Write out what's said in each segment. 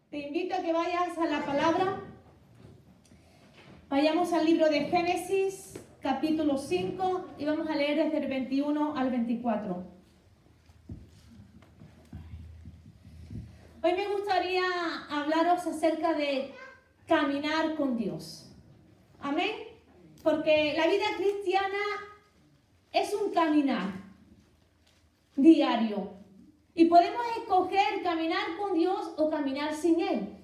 Te invito a que vayas a la palabra. Vayamos al libro de Génesis, capítulo 5, y vamos a leer desde el 21 al 24. Hoy me gustaría hablaros acerca de caminar con Dios. Amén. Porque la vida cristiana es un caminar diario. Y podemos escoger caminar con Dios o caminar sin Él.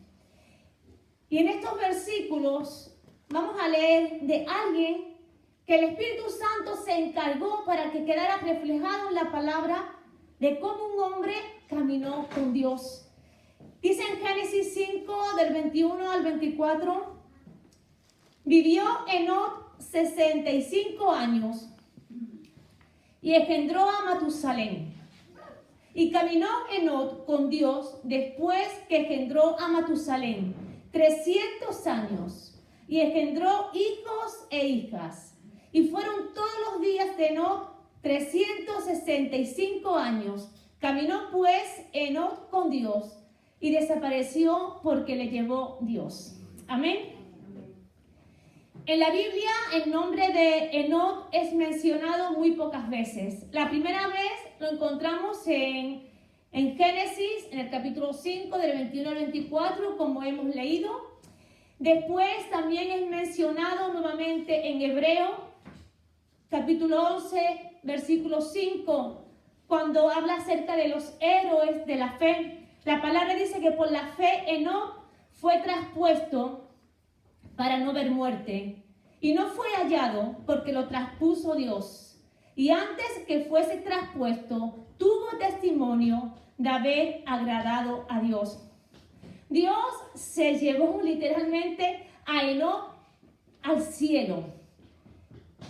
Y en estos versículos vamos a leer de alguien que el Espíritu Santo se encargó para que quedara reflejado en la palabra de cómo un hombre caminó con Dios. Dice en Génesis 5, del 21 al 24, vivió Enoc 65 años y engendró a Matusalén. Y caminó Enoc con Dios después que engendró a Matusalén 300 años y engendró hijos e hijas. Y fueron todos los días de Enoc 365 años. Caminó pues Enoc con Dios y desapareció porque le llevó Dios. Amén. En la Biblia el nombre de Enoc es mencionado muy pocas veces. La primera vez lo encontramos en Génesis, en el capítulo 5, del 21 al 24, como hemos leído. Después también es mencionado nuevamente en Hebreo, capítulo 11, versículo 5, cuando habla acerca de los héroes de la fe. La palabra dice que por la fe Enoc fue traspuesto para no ver muerte, y no fue hallado porque lo traspuso Dios. Y antes que fuese traspuesto, tuvo testimonio de haber agradado a Dios. Dios se llevó literalmente a Enoc al cielo.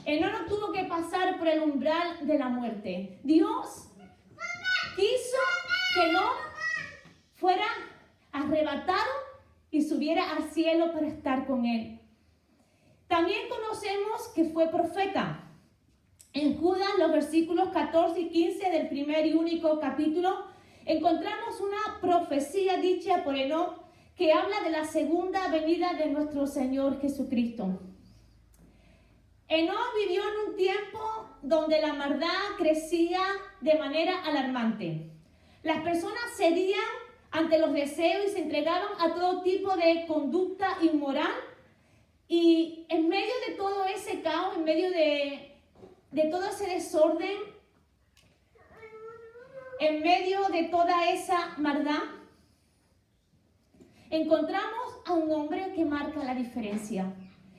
Enoc no tuvo que pasar por el umbral de la muerte. Dios quiso que Enoc fuera arrebatado y subiera al cielo para estar con él. También conocemos que fue profeta. En Judas, los versículos 14 y 15 del primer y único capítulo, encontramos una profecía dicha por Enoc que habla de la segunda venida de nuestro Señor Jesucristo. Enoc vivió en un tiempo donde la maldad crecía de manera alarmante. Las personas cedían ante los deseos y se entregaban a todo tipo de conducta inmoral. Y en medio de todo ese caos, en medio de todo ese desorden, en medio de toda esa maldad, encontramos a un hombre que marca la diferencia.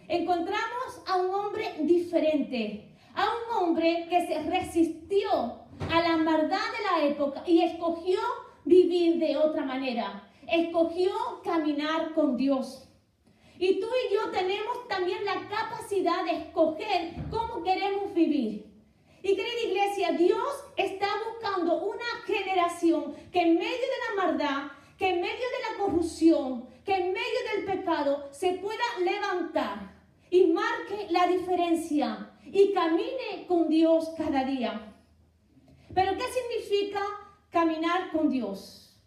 Encontramos a un hombre diferente, a un hombre que se resistió a la maldad de la época y escogió vivir de otra manera. Escogió caminar con Dios. Y tú y yo tenemos también la capacidad de escoger cómo queremos vivir. Y querida iglesia, Dios está buscando una generación que en medio de la maldad, que en medio de la corrupción, que en medio del pecado se pueda levantar y marque la diferencia y camine con Dios cada día. Pero ¿qué significa caminar con Dios?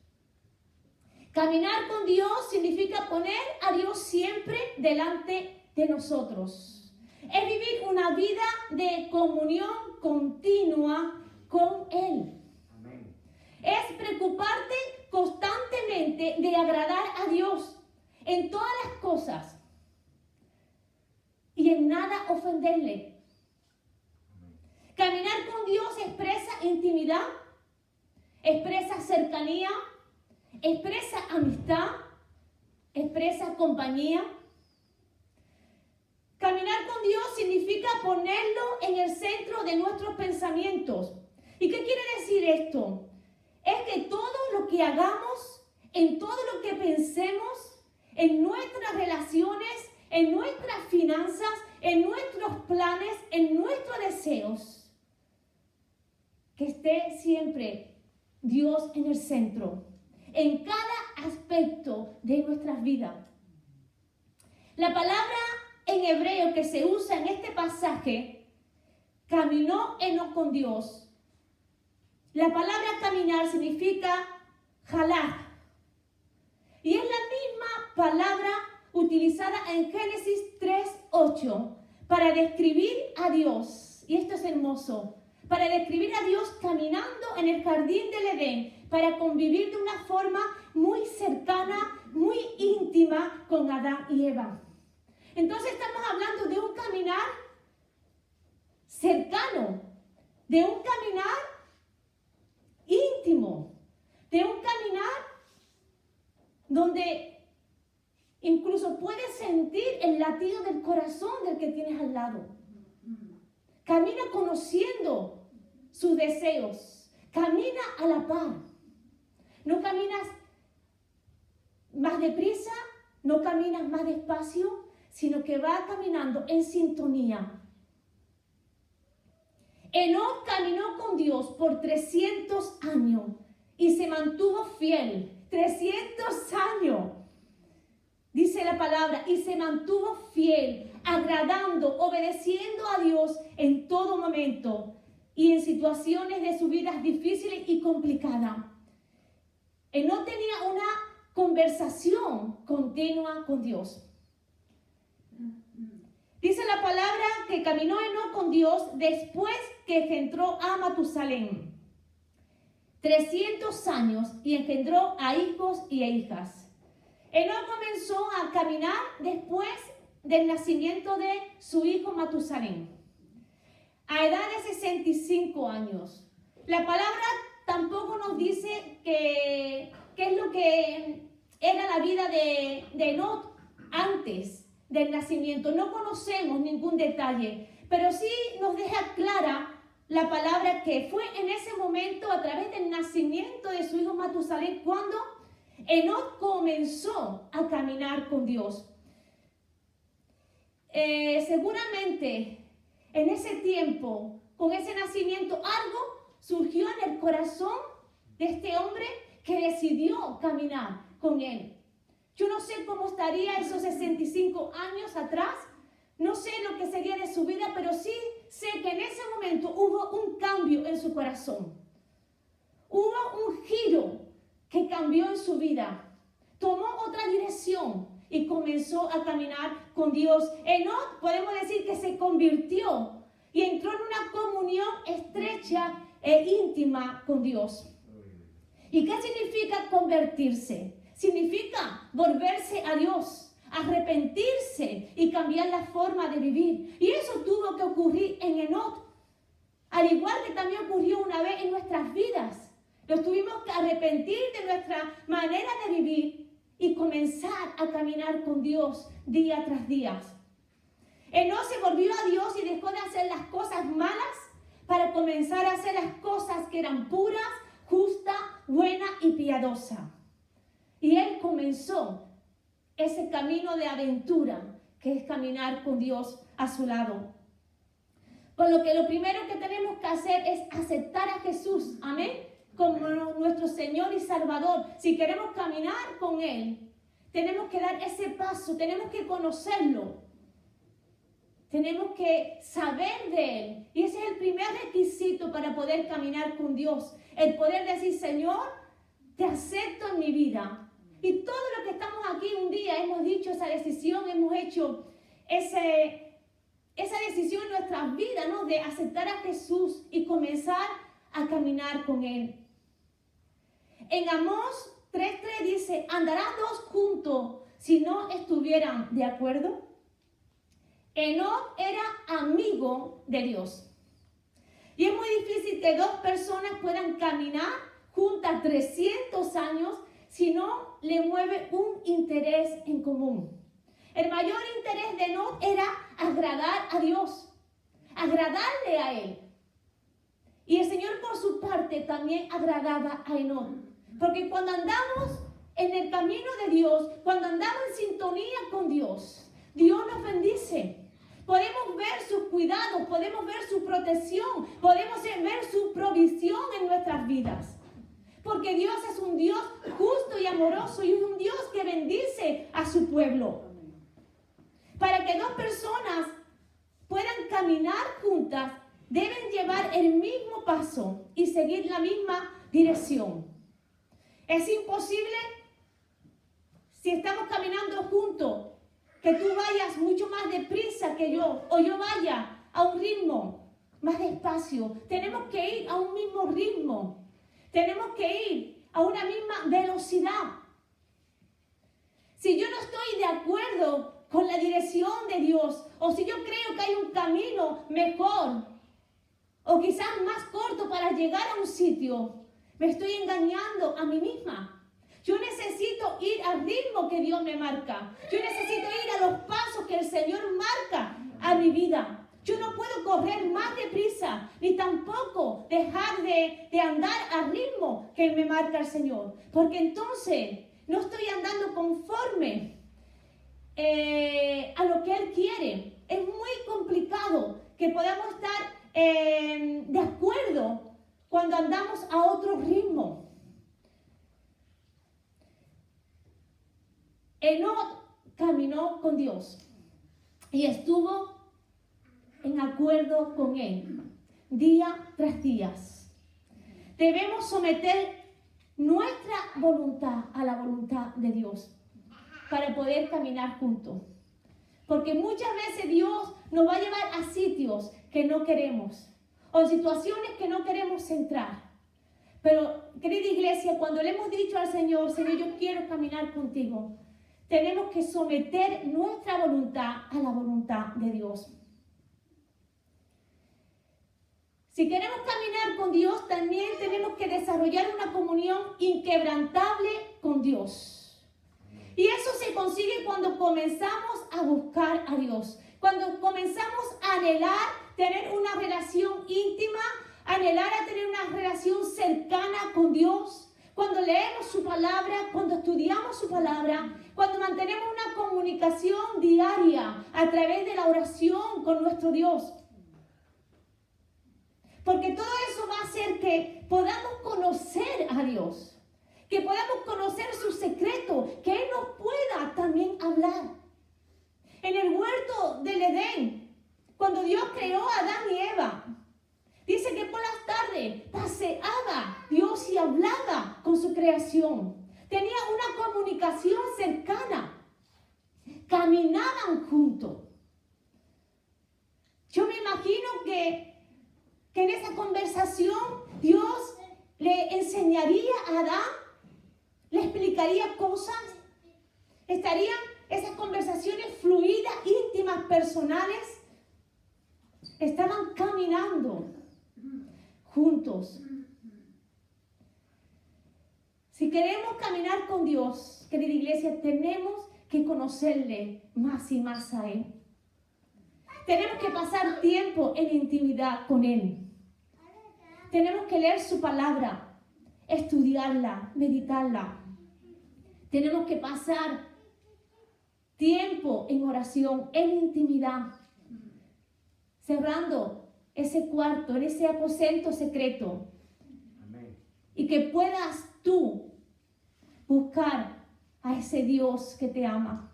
Caminar con Dios significa poner a Dios siempre delante de nosotros. Es vivir una vida de comunión continua con Él. Amén. Es preocuparte constantemente de agradar a Dios en todas las cosas y en nada ofenderle. Amén. Caminar con Dios expresa intimidad, expresa cercanía, expresa amistad, expresa compañía. Caminar con Dios significa ponerlo en el centro de nuestros pensamientos. ¿Y qué quiere decir esto? Es que todo lo que hagamos, en todo lo que pensemos, en nuestras relaciones, en nuestras finanzas, en nuestros planes, en nuestros deseos, que esté siempre Dios en el centro, en cada aspecto de nuestras vidas. La palabra en hebreo que se usa en este pasaje, caminó Enoc con Dios. La palabra caminar significa jalar. Y es la en Génesis 3:8 para describir a Dios, y esto es hermoso, para describir a Dios caminando en el jardín del Edén, para convivir de una forma muy cercana, muy íntima con Adán y Eva. Entonces estamos hablando de un caminar cercano, de un caminar íntimo, de un caminar donde incluso puedes sentir el latido del corazón del que tienes al lado. Camina conociendo sus deseos, camina a la par. No caminas más deprisa, no caminas más despacio, sino que va caminando en sintonía. Enoc caminó con Dios por 300 años y se mantuvo fiel. 300 años, dice la palabra, y se mantuvo fiel, agradando, obedeciendo a Dios en todo momento y en situaciones de su vida difíciles y complicadas. Enoc tenía una conversación continua con Dios. Dice la palabra que caminó Enoc con Dios después que entró a Matusalén. 300 años y engendró a hijos y a hijas. Enoc comenzó a caminar después del nacimiento de su hijo Matusalén, a edad de 65 años. La palabra tampoco nos dice qué es lo que era la vida de Enoc antes del nacimiento. No conocemos ningún detalle, pero sí nos deja clara la palabra que fue en ese momento, a través del nacimiento de su hijo Matusalén, cuando Enoc comenzó a caminar con Dios. Seguramente en ese tiempo, con ese nacimiento, algo surgió en el corazón de este hombre que decidió caminar con él. Yo no sé cómo estaría esos 65 años atrás, no sé lo que sería de su vida, pero sí sé que en ese momento hubo un cambio en su corazón. Hubo un giro que cambió en su vida. Tomó otra dirección y comenzó a caminar con Dios. Enoc, podemos decir que se convirtió y entró en una comunión estrecha e íntima con Dios. ¿Y qué significa convertirse? Significa volverse a Dios, arrepentirse y cambiar la forma de vivir. Y eso tuvo que ocurrir en Enoc, al igual que también ocurrió una vez en nuestras vidas. Nos tuvimos que arrepentir de nuestra manera de vivir y comenzar a caminar con Dios día tras día. Enoc se volvió a Dios y dejó de hacer las cosas malas para comenzar a hacer las cosas que eran puras, justas, buenas y piadosas. Y él comenzó ese camino de aventura, que es caminar con Dios a su lado. Por lo que lo primero que tenemos que hacer es aceptar a Jesús, amén, como nuestro Señor y Salvador. Si queremos caminar con Él, tenemos que dar ese paso, tenemos que conocerlo, tenemos que saber de Él. Y ese es el primer requisito para poder caminar con Dios, el poder decir: Señor, te acepto en mi vida. Y todo lo que estamos aquí un día hemos dicho esa decisión, hemos hecho esa decisión en nuestras vidas, ¿no? De aceptar a Jesús y comenzar a caminar con Él. En Amós 3:3 dice: ¿andarán dos juntos si no estuvieran de acuerdo? Enoc era amigo de Dios. Y es muy difícil que dos personas puedan caminar juntas 300 años si no le mueve un interés en común. El mayor interés de Enoc era agradar a Dios, agradarle a Él. Y el Señor, por su parte, también agradaba a Enoc. Porque cuando andamos en el camino de Dios, cuando andamos en sintonía con Dios, Dios nos bendice. Podemos ver sus cuidados, podemos ver su protección, podemos ver su provisión en nuestras vidas. Porque Dios es un Dios justo y amoroso y es un Dios que bendice a su pueblo. Para que dos personas puedan caminar juntas, deben llevar el mismo paso y seguir la misma dirección. Es imposible, si estamos caminando juntos, que tú vayas mucho más deprisa que yo, o yo vaya a un ritmo más despacio. Tenemos que ir a un mismo ritmo. Tenemos que ir a una misma velocidad. Si yo no estoy de acuerdo con la dirección de Dios, o si yo creo que hay un camino mejor, o quizás más corto para llegar a un sitio, me estoy engañando a mí misma. Yo necesito ir al ritmo que Dios me marca. Yo necesito ir a los pasos que el Señor marca a mi vida. Yo no puedo correr más deprisa, ni tampoco dejar de andar al ritmo que me marca el Señor. Porque entonces no estoy andando conforme a lo que Él quiere. Es muy complicado que podamos estar de acuerdo cuando andamos a otro ritmo. Enoc caminó con Dios y estuvo en acuerdo con Él día tras día. Debemos someter nuestra voluntad a la voluntad de Dios para poder caminar juntos. Porque muchas veces Dios nos va a llevar a sitios que no queremos o situaciones que no queremos entrar. Pero, querida iglesia, cuando le hemos dicho al Señor, Señor, yo quiero caminar contigo, tenemos que someter nuestra voluntad a la voluntad de Dios. Si queremos caminar con Dios, también tenemos que desarrollar una comunión inquebrantable con Dios. Y eso se consigue cuando comenzamos a buscar a Dios. Cuando comenzamos a anhelar tener una relación íntima, anhelar a tener una relación cercana con Dios. Cuando leemos su palabra, cuando estudiamos su palabra, cuando mantenemos una comunicación diaria a través de la oración con nuestro Dios. Porque todo eso va a hacer que podamos conocer a Dios, que podamos conocer su secreto, que Él nos pueda también hablar. En el huerto del Edén, cuando Dios creó a Adán y Eva, dice que por las tardes paseaba Dios y hablaba con su creación. Tenía una comunicación cercana. Caminaban juntos. Yo me imagino que en esa conversación Dios le enseñaría a Adán, le explicaría cosas. Estarían esas conversaciones fluidas, íntimas, personales. Estaban caminando juntos. Si queremos caminar con Dios, querida iglesia, tenemos que conocerle más y más a Él. Tenemos que pasar tiempo en intimidad con Él. Tenemos que leer su palabra, estudiarla, meditarla. Tenemos que pasar tiempo en oración, en intimidad, cerrando ese cuarto, en ese aposento secreto. Amén. Y que puedas tú buscar a ese Dios que te ama.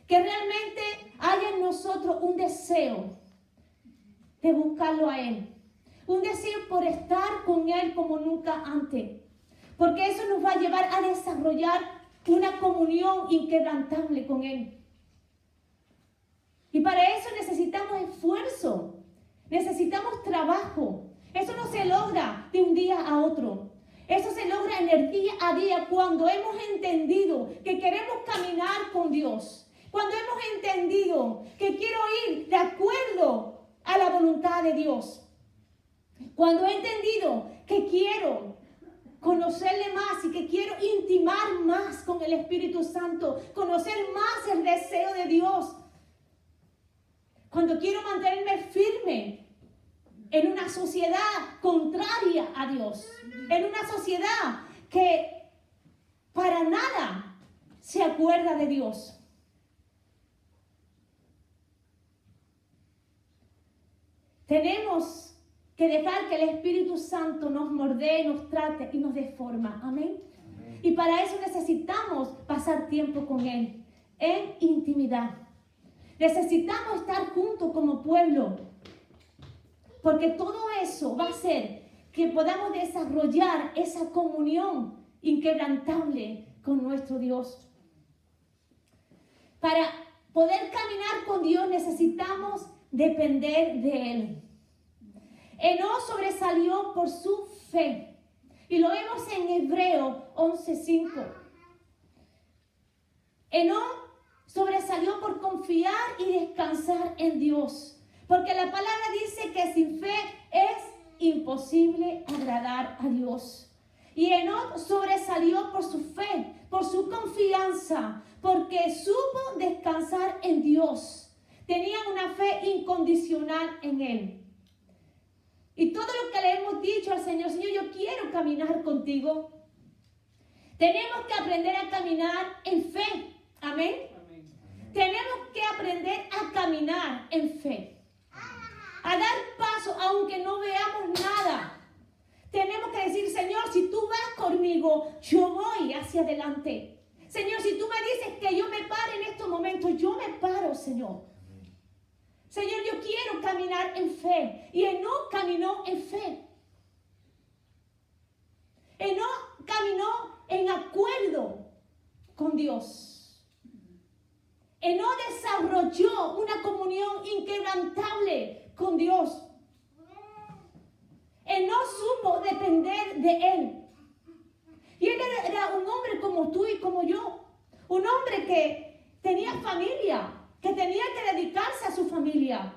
Que realmente haya en nosotros un deseo de buscarlo a Él. Un deseo por estar con Él como nunca antes. Porque eso nos va a llevar a desarrollar una comunión inquebrantable con Él. Y para eso necesitamos esfuerzo. Necesitamos trabajo. Eso no se logra de un día a otro. Eso se logra en el día a día cuando hemos entendido que queremos caminar con Dios. Cuando hemos entendido que quiero ir de acuerdo a la voluntad de Dios. Cuando he entendido que quiero conocerle más y que quiero intimar más con el Espíritu Santo, conocer más el deseo de Dios. Cuando quiero mantenerme firme en una sociedad contraria a Dios, en una sociedad que para nada se acuerda de Dios. Tenemos que dejar que el Espíritu Santo nos moldee, nos trate y nos deforma. Amén. Amén. Y para eso necesitamos pasar tiempo con Él, en intimidad. Necesitamos estar juntos como pueblo, porque todo eso va a hacer que podamos desarrollar esa comunión inquebrantable con nuestro Dios. Para poder caminar con Dios necesitamos depender de Él. Enoc sobresalió por su fe. Y lo vemos en Hebreo 11:5. Enoc sobresalió por confiar y descansar en Dios. Porque la palabra dice que sin fe es imposible agradar a Dios. Y Enoc sobresalió por su fe, por su confianza, porque supo descansar en Dios. Tenía una fe incondicional en Él. Y todo lo que le hemos dicho al Señor, Señor, yo quiero caminar contigo. Tenemos que aprender a caminar en fe. Amén. Tenemos que aprender a caminar en fe. A dar paso aunque no veamos nada. Tenemos que decir, Señor, si tú vas conmigo, yo voy hacia adelante. Señor, si tú me dices que yo me pare en estos momentos, yo me paro, Señor. Señor, yo quiero caminar en fe. Y Enoc caminó en fe. Enoc caminó en acuerdo con Dios. Enoc desarrolló una comunión inquebrantable con Dios. Enoc supo depender de Él. Y él era un hombre como tú y como yo. Un hombre que tenía familia, que tenía que dedicarse a su familia.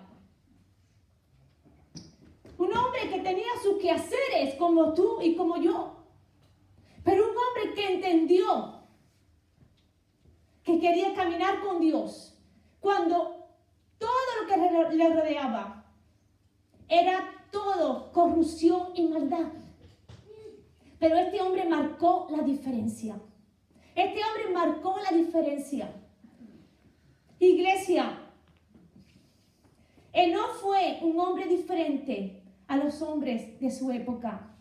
Un hombre que tenía sus quehaceres como tú y como yo. Pero un hombre que entendió que quería caminar con Dios cuando todo lo que le rodeaba era todo corrupción y maldad. Pero este hombre marcó la diferencia. Este hombre marcó la diferencia. Iglesia, Enoc fue un hombre diferente a los hombres de su época.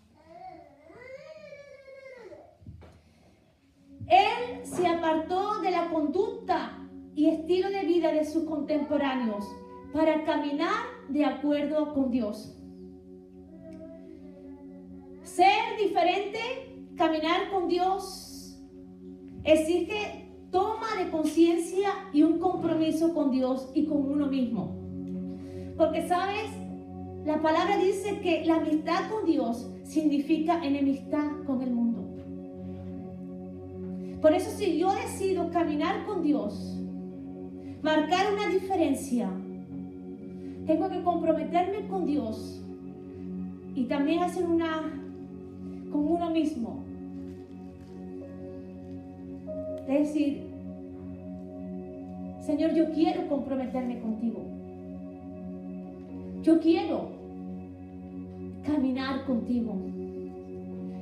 Él se apartó de la conducta y estilo de vida de sus contemporáneos para caminar de acuerdo con Dios. Ser diferente, caminar con Dios, exige toma de conciencia y un compromiso con Dios y con uno mismo. Porque, ¿sabes? La palabra dice que la amistad con Dios significa enemistad con el mundo. Por eso, si yo decido caminar con Dios, marcar una diferencia, tengo que comprometerme con Dios y también hacer con uno mismo. Es decir, Señor, yo quiero comprometerme contigo. Yo quiero caminar contigo.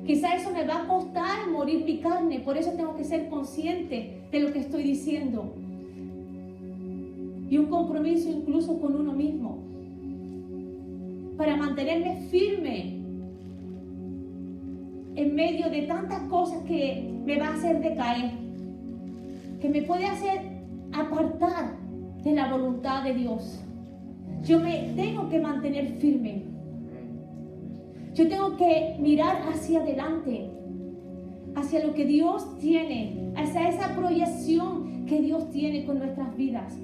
Quizá eso me va a costar morir mi carne, por eso tengo que ser consciente de lo que estoy diciendo. Y un compromiso incluso con uno mismo, para mantenerme firme en medio de tantas cosas que me va a hacer decaer, que me puede hacer apartar de la voluntad de Dios. Yo me tengo que mantener firme. Yo tengo que mirar hacia adelante, hacia lo que Dios tiene, hacia esa proyección que Dios tiene con nuestras vidas.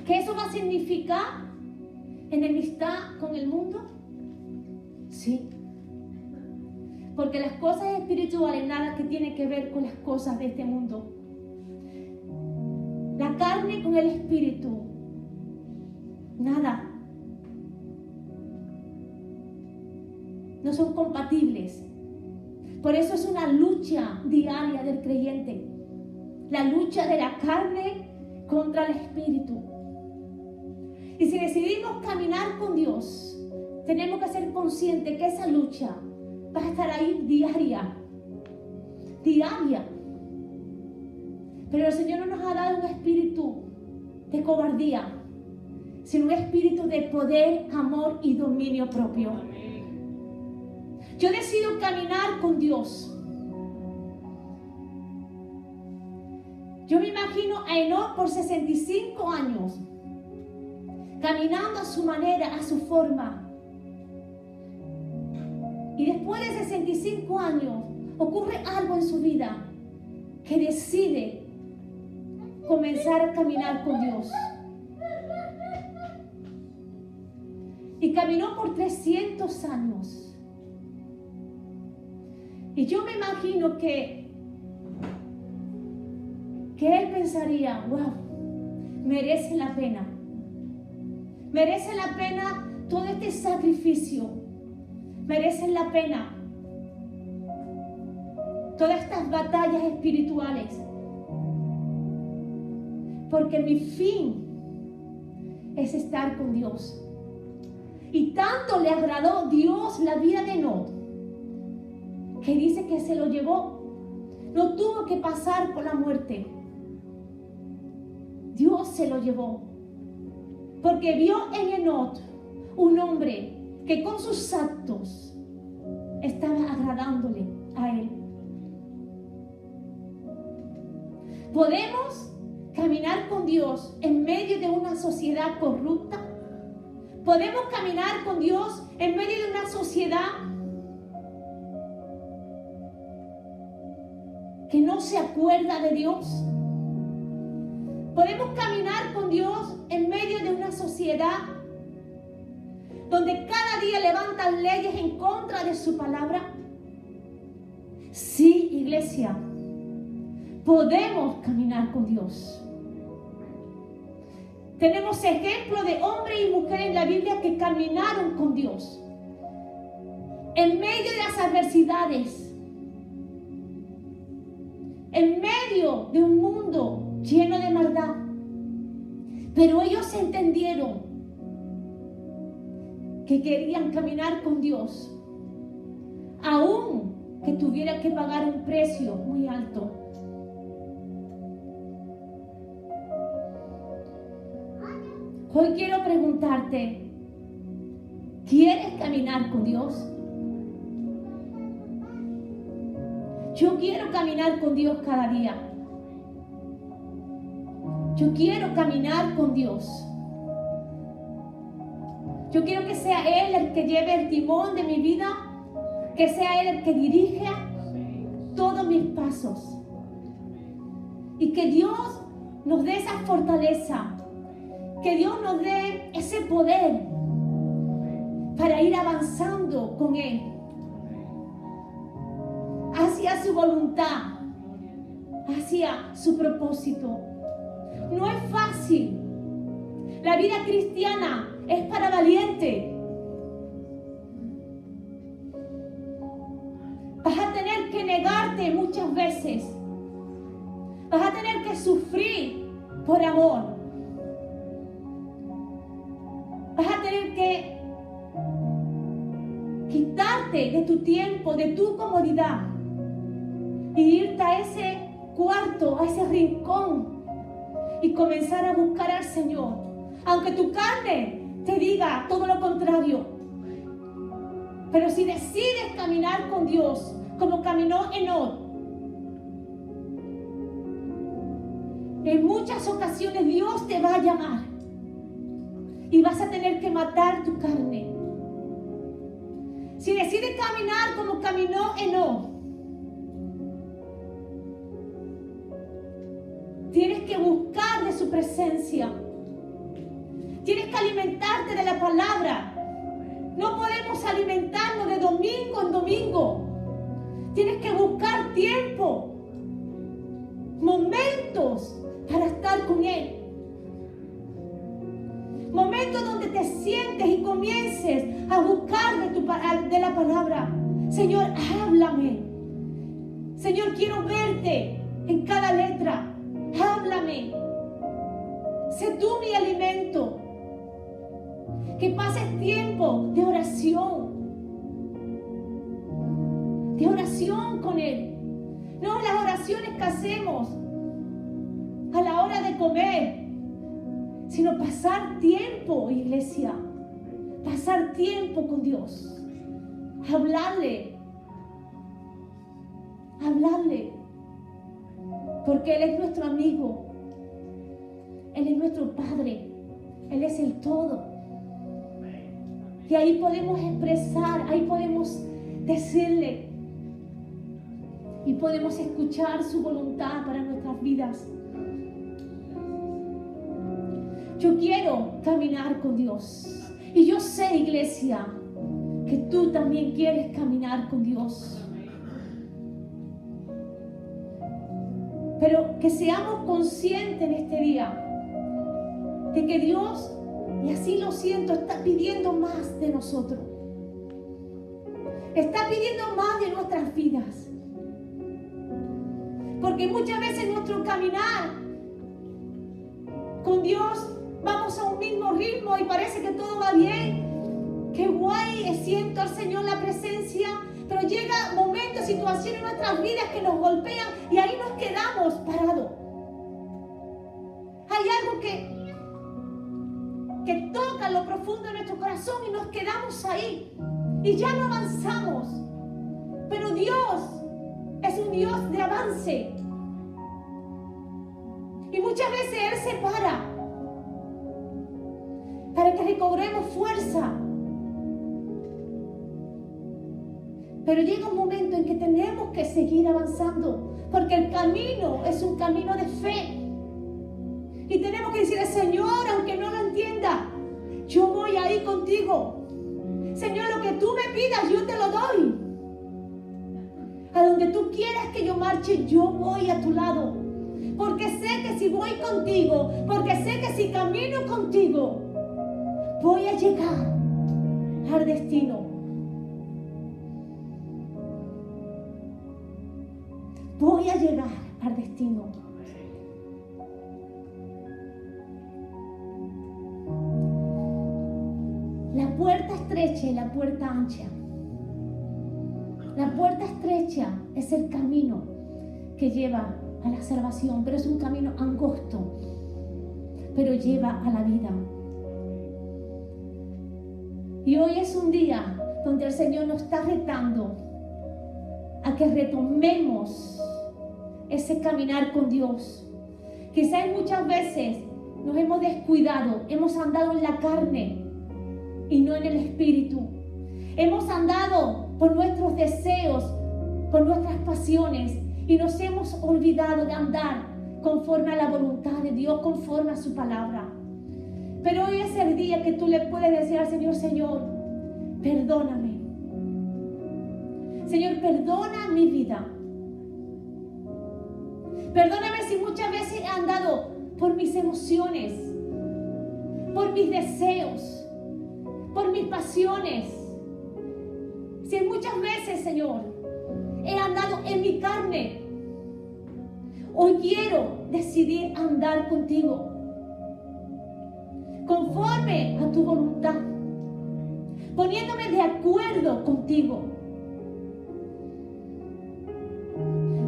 ¿Qué eso va a significar? ¿Enemistad con el mundo? Sí. Porque las cosas espirituales nada que tiene que ver con las cosas de este mundo. La carne con el espíritu, nada. No son compatibles. Por eso es una lucha diaria del creyente. La lucha de la carne contra el espíritu. Y si decidimos caminar con Dios, tenemos que ser conscientes que esa lucha va a estar ahí diaria. Pero el Señor no nos ha dado un espíritu de cobardía, sino un espíritu de poder, amor y dominio propio. Yo decido caminar con Dios. Yo me imagino a Enoc por 65 años, caminando a su manera, a su forma. Y después de 65 años, ocurre algo en su vida que decide comenzar a caminar con Dios. Y caminó por 300 años. Y yo me imagino que él pensaría, wow, merece la pena. Merece la pena todo este sacrificio. Merece la pena todas estas batallas espirituales. Porque mi fin es estar con Dios. Y tanto le agradó Dios la vida de Enoc, que dice que se lo llevó. No tuvo que pasar por la muerte. Dios se lo llevó. Porque vio en Enoc un hombre que con sus actos estaba agradándole a él. Podemos caminar con Dios en medio de una sociedad corrupta. Podemos caminar con Dios en medio de una sociedad que no se acuerda de Dios. Podemos caminar con Dios en medio de una sociedad donde cada día levantan leyes en contra de su palabra. Sí, iglesia, podemos caminar con Dios. Tenemos ejemplos de hombres y mujeres en la Biblia que caminaron con Dios en medio de las adversidades, en medio de un mundo lleno de maldad. Pero ellos entendieron que querían caminar con Dios, aun que tuvieran que pagar un precio muy alto. Hoy quiero preguntarte, ¿quieres caminar con Dios? Yo quiero caminar con Dios cada día. Yo quiero caminar con Dios. Yo quiero que sea Él el que lleve el timón de mi vida, que sea Él el que dirija todos mis pasos. Y que Dios nos dé esa fortaleza, que Dios nos dé ese poder para ir avanzando con Él hacia su voluntad, hacia su propósito. No es fácil. La vida cristiana es para valientes. Vas a tener que negarte muchas veces. Vas a tener que sufrir por amor. Vas a tener que quitarte de tu tiempo, de tu comodidad y irte a ese cuarto, a ese rincón y comenzar a buscar al Señor. Aunque tu carne te diga todo lo contrario. Pero si decides caminar con Dios, como caminó Enoc, en muchas ocasiones Dios te va a llamar y vas a tener que matar tu carne. Si decides caminar como caminó Enoc, tienes que buscar de su presencia. Tienes que alimentarte de la palabra. No podemos alimentarnos de domingo en domingo. Tienes que buscar tiempo, momentos para estar con Él. Momentos donde te sientes y comiences a buscar de la palabra. Señor, háblame. Señor, quiero verte en cada letra. Háblame. Sé tú mi alimento. Que pases tiempo de oración. De oración con Él. No las oraciones que hacemos a la hora de comer, sino pasar tiempo, iglesia. Pasar tiempo con Dios. Hablarle. Hablarle. Porque Él es nuestro amigo. Él es nuestro Padre. Él es el todo. Y ahí podemos expresar, ahí podemos decirle. Y podemos escuchar su voluntad para nuestras vidas. Yo quiero caminar con Dios. Y yo sé, iglesia, que tú también quieres caminar con Dios. Pero que seamos conscientes en este día de que Dios, y así lo siento, está pidiendo más de nosotros. Está pidiendo más de nuestras vidas. Porque muchas veces nuestro caminar con Dios vamos a un mismo ritmo y parece que todo va bien. Qué guay, siento al Señor la presencia. Pero llega momentos, situaciones en nuestras vidas que nos golpean y ahí nos quedamos parados. Hay algo que toca lo profundo de nuestro corazón y nos quedamos ahí. Y ya no avanzamos. Pero Dios es un Dios de avance. Y muchas veces Él se para que recobremos fuerza. Pero llega un momento en que tenemos que seguir avanzando, porque el camino es un camino de fe. Y tenemos que decirle: Señor, aunque no lo entienda, yo voy ahí contigo. Señor, lo que tú me pidas, yo te lo doy. A donde tú quieras que yo marche, yo voy a tu lado. Porque sé que si voy contigo, porque sé que si camino contigo, voy a llegar al destino. Voy a llegar al destino. La puerta estrecha y la puerta ancha. La puerta estrecha es el camino que lleva a la salvación, pero es un camino angosto, pero lleva a la vida. Y hoy es un día donde el Señor nos está retando a que retomemos ese caminar con Dios. Quizás muchas veces nos hemos descuidado, hemos andado en la carne y no en el espíritu. Hemos andado por nuestros deseos, por nuestras pasiones, y nos hemos olvidado de andar conforme a la voluntad de Dios, conforme a su palabra. Pero hoy es el día que tú le puedes decir al Señor: Señor, perdóname. Señor, perdona mi vida. Perdóname si muchas veces he andado por mis emociones, por mis deseos, por mis pasiones. Si muchas veces, Señor, he andado en mi carne, hoy quiero decidir andar contigo, conforme a tu voluntad, poniéndome de acuerdo contigo.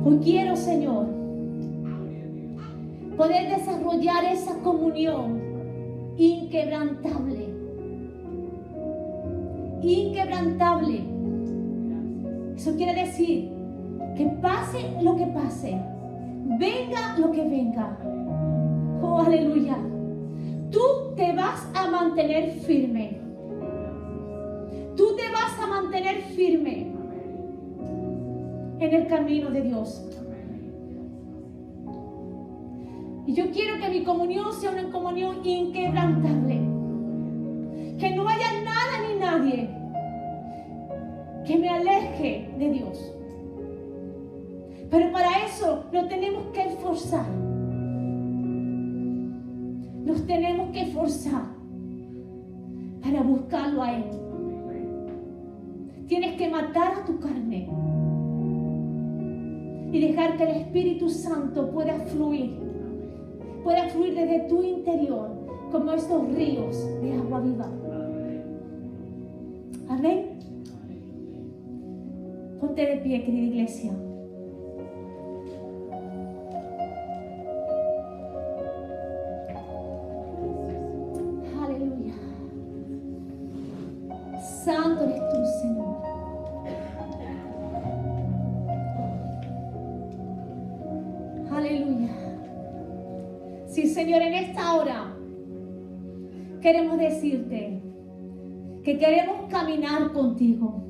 Hoy quiero, Señor, poder desarrollar esa comunión inquebrantable. Inquebrantable. Eso quiere decir que pase lo que pase, venga lo que venga. Oh, aleluya. Tú te vas a mantener firme. Tú te vas a mantener firme en el camino de Dios. Y yo quiero que mi comunión sea una comunión inquebrantable. Que no haya nada ni nadie que me aleje de Dios. Pero para eso nos tenemos que esforzar. Nos tenemos que esforzar para buscarlo a Él. Tienes que matar a tu carne y dejar que el Espíritu Santo pueda fluir desde tu interior como estos ríos de agua viva. Amén. Ponte de pie, querida iglesia. Aleluya. Santo eres tú, Señor. Aleluya. Sí, Señor, en esta hora queremos decirte que queremos caminar contigo.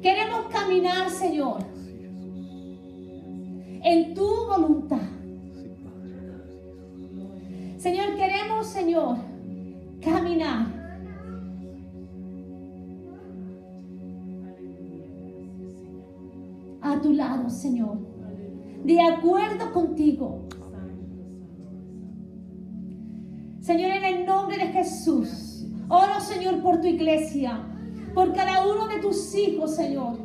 Queremos caminar, Señor, en tu voluntad. Señor, queremos, Señor, caminar a tu lado, Señor, de acuerdo contigo. Señor, en el nombre de Jesús, oro, Señor, por tu iglesia, por cada uno de tus hijos, Señor.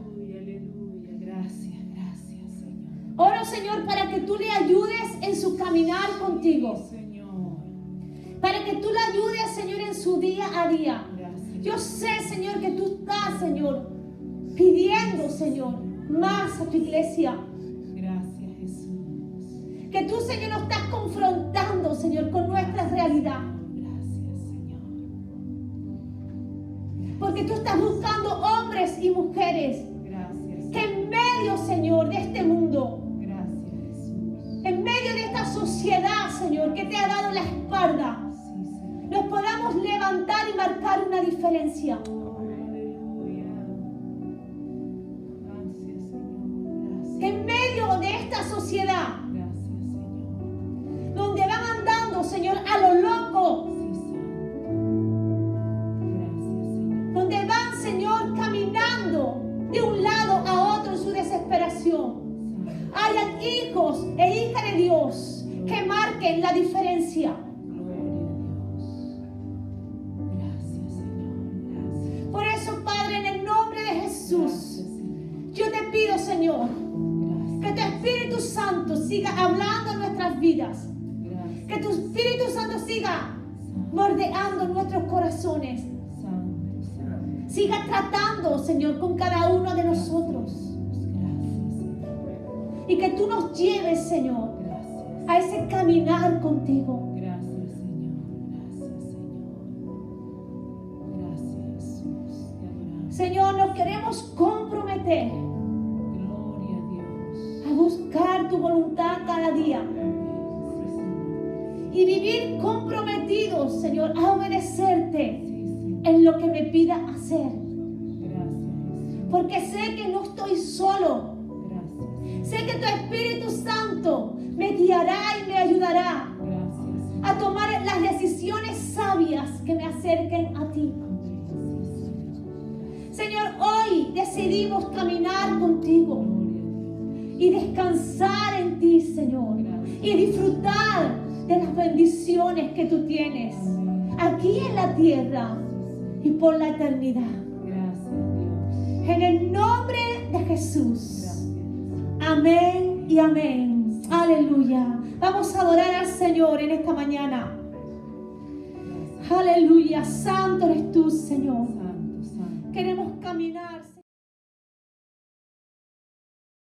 Gracias, Señor. Oro, Señor, para que tú le ayudes en su caminar contigo. Para que tú le ayudes, Señor, en su día a día. Gracias. Yo sé, Señor, que tú estás, Señor, pidiendo, Señor, más a tu iglesia. Gracias, Jesús. Que tú, Señor, nos estás confrontando, Señor, con nuestra realidad. Gracias, Señor. Porque tú estás buscando hombres y mujeres Gracias. que en medio, Señor, de este mundo, Gracias, Jesús. en medio de esta sociedad, Señor, que te ha dado la espalda, Sí, Señor. nos podamos levantar y marcar una diferencia. Aleluya. Gracias, Señor. Que en medio de esta sociedad, Gracias, Señor. donde van andando, Señor, a lo loco, Sí, Señor. Gracias, Señor. donde van, Señor, caminando de un lado a otro en su desesperación, hayan hijos e hijas de Dios que marquen la diferencia. Gloria a Dios. Gracias, Señor. Gracias. Por eso, Padre, en el nombre de Jesús, Gracias, Señor. yo te pido, Señor, que Gracias. tu Espíritu Santo siga hablando en nuestras vidas. Gracias. Que tu Espíritu Santo siga bordeando nuestros corazones. Santo, Santo. Siga tratando, Señor, con cada uno de nosotros. Gracias, Señor. Y que tú nos lleves, Señor, Gracias. a ese caminar contigo. Gracias, Señor. Gracias, Señor. Gracias, Jesús. Te adoramos. Señor, nos queremos comprometer Gloria a Dios. a buscar tu voluntad cada día. Sí, Señor. Y vivir comprometidos, Señor, a obedecerte Sí, Señor. en lo que me pida hacer. Gracias, Jesús. Porque sé que no estoy solo. Gracias. Sé que tu Espíritu Santo me guiará y me ayudará Gracias. a tomar las decisiones sabias que me acerquen a ti. Señor, hoy decidimos caminar contigo y descansar en ti, Señor, y disfrutar de las bendiciones que tú tienes aquí en la tierra y por la eternidad. Gracias, Dios. En el nombre de Jesús. Gracias. Amén y amén. Aleluya. Vamos a adorar al Señor en esta mañana. Aleluya. Santo eres tú, Señor. Santo, santo. Queremos caminar, Señor.